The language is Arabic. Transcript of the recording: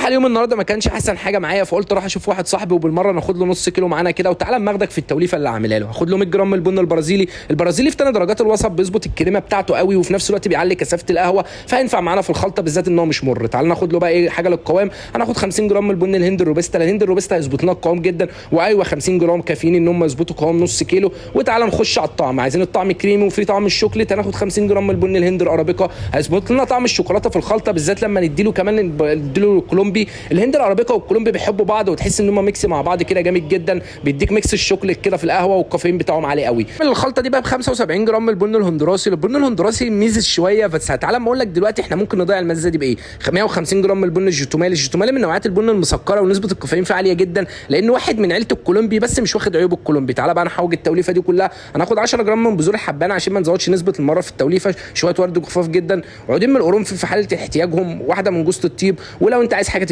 بصراحه اليوم النهارده ما كانش احسن حاجه معايا، فقلت اروح اشوف واحد صاحبي وبالمره ناخد له نص كيلو معانا كده، وتعالى ماخدك في التوليفه اللي عاملها له. هاخد له 100 جرام من البن البرازيلي. البرازيلي في 8 درجات الوسط بيظبط الكريمه بتاعته قوي، وفي نفس الوقت بيعلي كثافه القهوه، فهينفع معانا في الخلطه بالذات ان هو مش مر. تعالى ناخد له بقى ايه حاجه للقوام. هناخد 50 جرام من البن الهند الروبستا. الهند الروبستا هيظبط لنا القوام جدا، وايوه 50 جرام كافيين ان هم يظبطوا قوام نص كيلو. وتعالى نخش على الطعم، عايزين الطعم كريمي وفي طعم الشوكليت، هناخد 50 جرام من البن الهند الارابيكا. هيظبط لنا طعم الشوكولاته في الخلطه بالذات لما نديله كمان نديله الكولومبي. الهند الارابيكا والكولومبي بيحبوا بعض، وتحس ان هم ميكس مع بعض كده جامد جدا، بيديك ميكس الشوكليت كده في القهوه، والكافيين بتاعهم عالي قوي. من الخلطه دي بقى ب 75 جرام من البن الهندراسي. البن الهندراسي ميزز شويه، بس تعالى اما اقول لك دلوقتي احنا ممكن نضيع المزه دي بايه. 150 جرام من البن الجوتومالي. الجوتومالي من نوعيات البن المسكره ونسبه الكافيين فيه عاليه جدا، لان واحد من عيله الكولومبي بس مش واخد عيوب الكولومبي. تعالى بقى نحوج التوليفه دي كلها. هناخد 10 جرام من بذور الحبانه عشان ما نزودش نسبه المره في التوليفه، شويه ورد خفاف جدا، وعودين من القرنفل في حاله احتياجهم، واحده من جوز الطيب. ولو انت عايز حاجه